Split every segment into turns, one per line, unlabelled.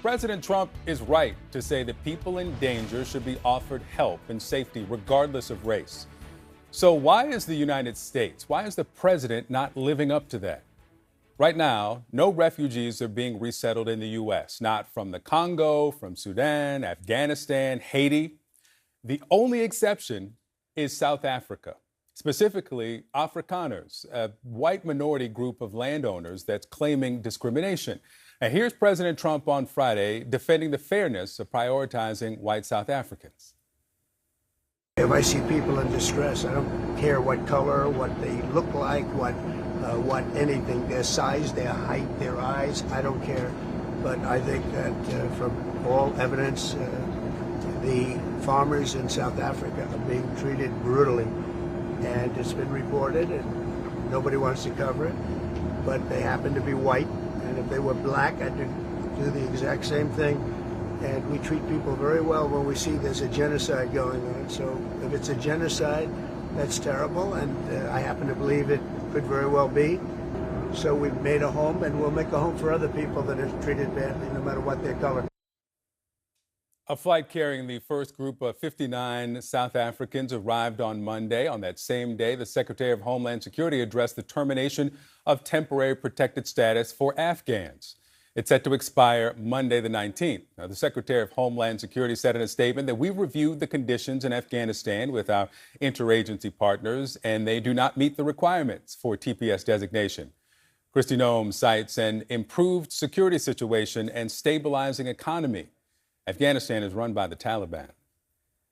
President Trump is right to say that people in danger should be offered help and safety regardless of race. So why is the United States, why is the president not living up to that? Right now, no refugees are being resettled in the U.S., not from the Congo, from Sudan, Afghanistan, Haiti. The only exception is South Africa, specifically Afrikaners, a white minority group of landowners that's claiming discrimination. And here's President Trump on Friday defending the fairness of prioritizing white South Africans.
If I see people in distress, I don't care what color, what they look like, what anything, their size, their height, their eyes, I don't care. But I think that from all evidence, the farmers in South Africa are being treated brutally. And it's been reported, and nobody wants to cover it. But they happen to be white, and if they were black, I'd do the exact same thing. And we treat people very well when we see there's a genocide going on. So if it's a genocide, that's terrible, and I happen to believe it could very well be. So we've made a home, and we'll make a home for other people that are treated badly, no matter what their color.
A flight carrying the first group of 59 South Africans arrived on Monday. On that same day, the Secretary of Homeland Security addressed the termination of temporary protected status for Afghans. It's set to expire Monday the 19th. Now, the Secretary of Homeland Security said in a statement that we reviewed the conditions in Afghanistan with our interagency partners, and they do not meet the requirements for TPS designation. Kristi Noem cites an improved security situation and stabilizing economy. Afghanistan is run by the Taliban.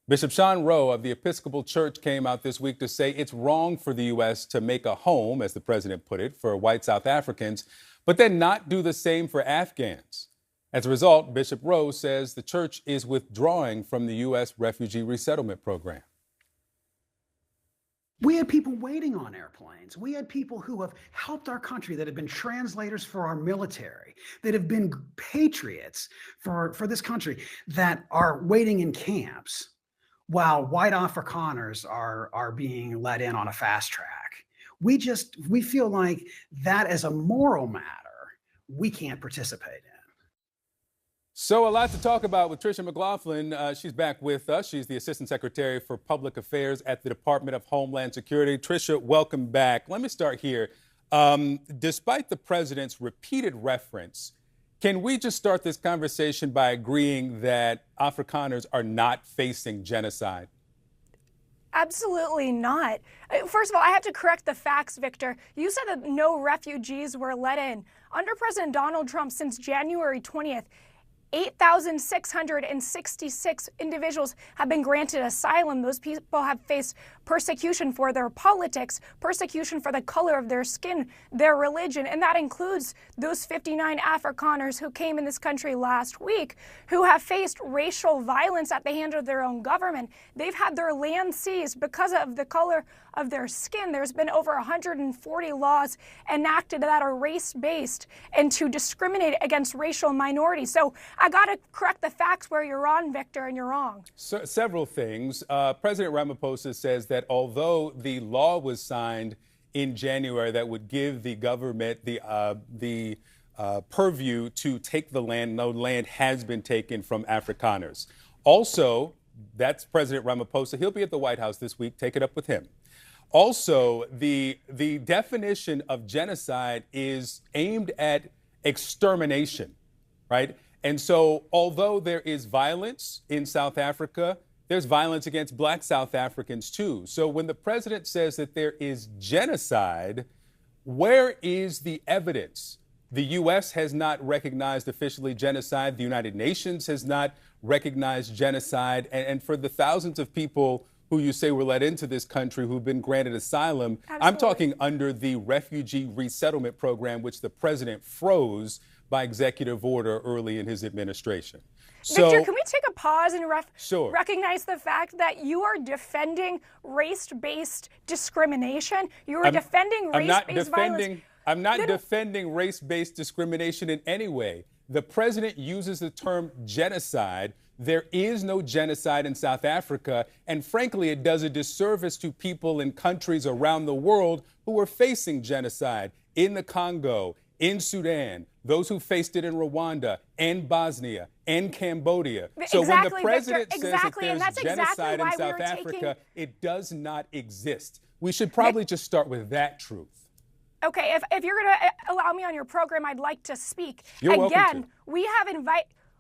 Bishop Sean Rowe of the Episcopal Church came out this week to say it's wrong for the U.S. to make a home, as the president put it, for white South Africans, but then not do the same for Afghans. As a result, Bishop Rowe says the church is withdrawing from the U.S. refugee resettlement program.
We had people waiting on airplanes. We had people who have helped our country, that have been translators for our military, that have been patriots for this country, that are waiting in camps while white Afrikaners are being let in on a fast track. We feel like that as a moral matter, we can't participate in.
So a lot to talk about with Tricia McLaughlin. She's back with us. She's the Assistant Secretary for Public Affairs at the Department of Homeland Security. Tricia, welcome back. Let me start here. Despite the president's repeated reference, can we just start this conversation by agreeing that Afrikaners are not facing genocide?
Absolutely not. First of all, I have to correct the facts, Victor. You said that no refugees were let in. Under President Donald Trump, since January 20th, 8,666 individuals have been granted asylum. Those people have faced persecution for their politics, persecution for the color of their skin, their religion, and that includes those 59 Afrikaners who came in this country last week who have faced racial violence at the hand of their own government. They've had their land seized because of the color of their skin. There's been over 140 laws enacted that are race-based and to discriminate against racial minorities. So I got to correct the facts where you're wrong, Victor, and you're wrong.
So, several things. President Ramaphosa says that although the law was signed in January that would give the government the purview to take the land, no land has been taken from Afrikaners. Also, that's President Ramaphosa. He'll be at the White House this week. Take it up with him. Also, the definition of genocide is aimed at extermination, right? And so although there is violence in South Africa, there's violence against black South Africans too. So when the president says that there is genocide, where is the evidence? The U.S. has not recognized officially genocide. The United Nations has not recognized genocide. And for the thousands of people who you say were let into this country who've been granted asylum, absolutely. I'm talking under the refugee resettlement program, which the president froze by executive order early in his administration.
Victor, can we take a pause and
sure.
recognize the fact that you are defending race-based discrimination? You are defending race-based violence.
I'm not defending race-based discrimination in any way. The president uses the term genocide. There is no genocide in South Africa, and frankly, it does a disservice to people in countries around the world who are facing genocide in the Congo, in Sudan, those who faced it in Rwanda and Bosnia and Cambodia. So when the president says that there's genocide in South Africa, it does not exist. We should probably just start with that truth.
Okay, if you're going to allow me on your program, I'd like to speak.
You're welcome to.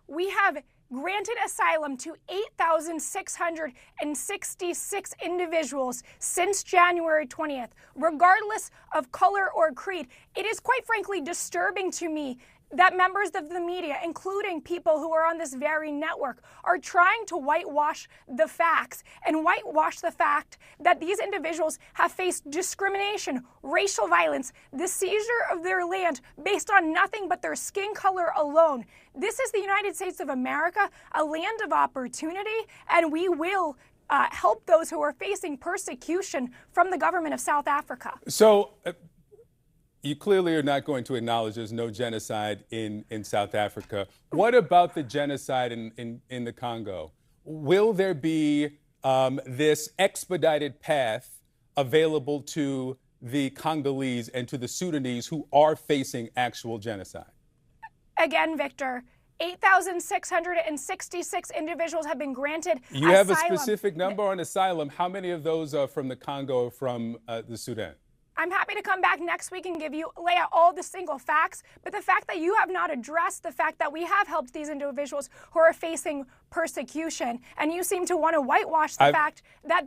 We have granted asylum to 8,666 individuals since January 20th, regardless of color or creed. It is quite frankly disturbing to me that members of the media, including people who are on this very network, are trying to whitewash the facts and whitewash the fact that these individuals have faced discrimination, racial violence, the seizure of their land based on nothing but their skin color alone. This is the United States of America, a land of opportunity, and we will help those who are facing persecution from the government of South Africa.
So, you clearly are not going to acknowledge there's no genocide in South Africa. What about the genocide in the Congo? Will there be this expedited path available to the Congolese and to the Sudanese who are facing actual genocide?
Again, Victor, 8,666 individuals have been granted asylum.
You have a specific number on asylum. How many of those are from the Congo or from the Sudan?
I'm happy to come back next week and lay out all the single facts, but the fact that you have not addressed the fact that we have helped these individuals who are facing persecution, and you seem to want to whitewash the fact that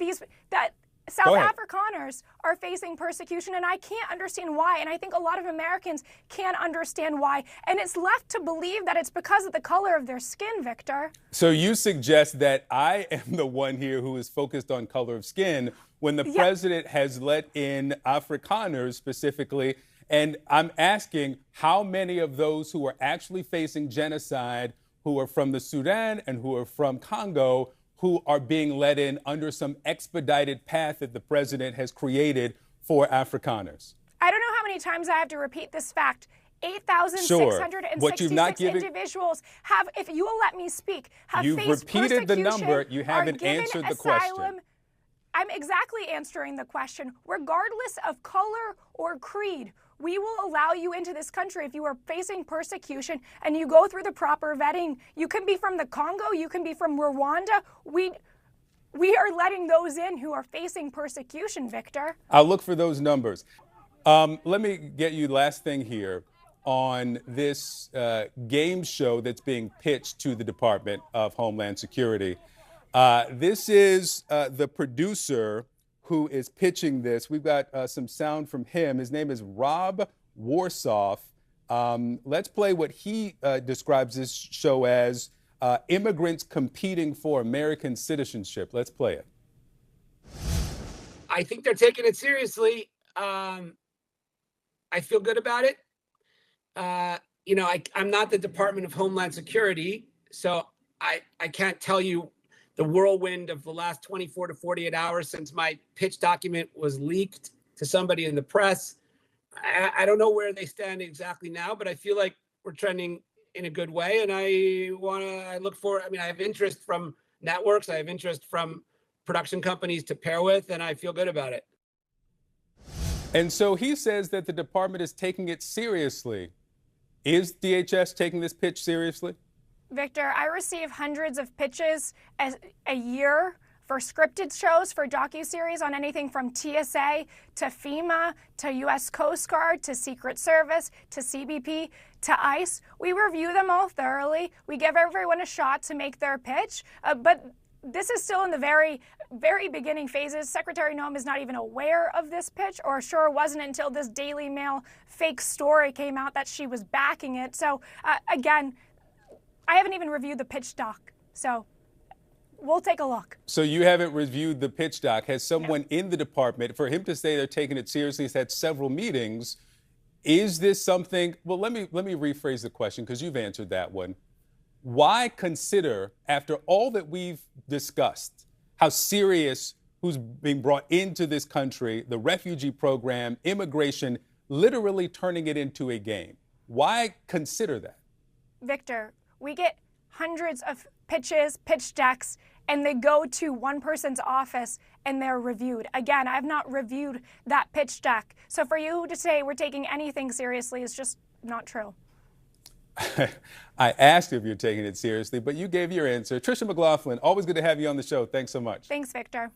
South Afrikaners are facing persecution, and I can't understand why, and I think a lot of Americans can't understand why, and it's left to believe that it's because of the color of their skin, Victor.
So you suggest that I am the one here who is focused on color of skin when the president has let in Afrikaners specifically, and I'm asking how many of those who are actually facing genocide, who are from the Sudan and who are from Congo, who are being let in under some expedited path that the president has created for Afrikaners?
I don't know how many times I have to repeat this fact. 8,666 individuals have, if you will let me speak, have faced persecution.
You've repeated the number. You haven't answered the question.
I'm exactly answering the question. Regardless of color or creed, we will allow you into this country if you are facing persecution and you go through the proper vetting. You can be from the Congo, you can be from Rwanda. We are letting those in who are facing persecution, Victor.
I'll look for those numbers. Let me get you last thing here on this game show that's being pitched to the Department of Homeland Security. This is the producer who is pitching this. We've got some sound from him. His name is Rob Warsoff. Let's play what he describes this show as, immigrants competing for American citizenship. Let's play it.
I think they're taking it seriously. I feel good about it. I'm not the Department of Homeland Security, so I can't tell you the whirlwind of the last 24 to 48 hours since my pitch document was leaked to somebody in the press. I don't know where they stand exactly now, but I feel like we're trending in a good way. And I have interest from networks. I have interest from production companies to pair with, and I feel good about it.
And so he says that the department is taking it seriously. Is DHS taking this pitch seriously?
Victor, I receive hundreds of pitches a year for scripted shows, for docuseries on anything from TSA to FEMA to U.S. Coast Guard to Secret Service to CBP to ICE. We review them all thoroughly. We give everyone a shot to make their pitch, but this is still in the very, very beginning phases. Secretary Noem is not even aware of this pitch, or sure wasn't until this Daily Mail fake story came out that she was backing it. So again, I haven't even reviewed the pitch doc, so we'll take a look.
So you haven't reviewed the pitch doc. Has someone in the department, for him to say they're taking it seriously, has had several meetings. Is this something, well, let me rephrase the question because you've answered that one. Why consider, after all that we've discussed, how serious who's being brought into this country, the refugee program, immigration, literally turning it into a game? Why consider that?
Victor, we get hundreds of pitches, pitch decks, and they go to one person's office and they're reviewed. Again, I've not reviewed that pitch deck. So for you to say we're taking anything seriously is just not true.
I asked if you're taking it seriously, but you gave your answer. Tricia McLaughlin, always good to have you on the show. Thanks so much.
Thanks, Victor.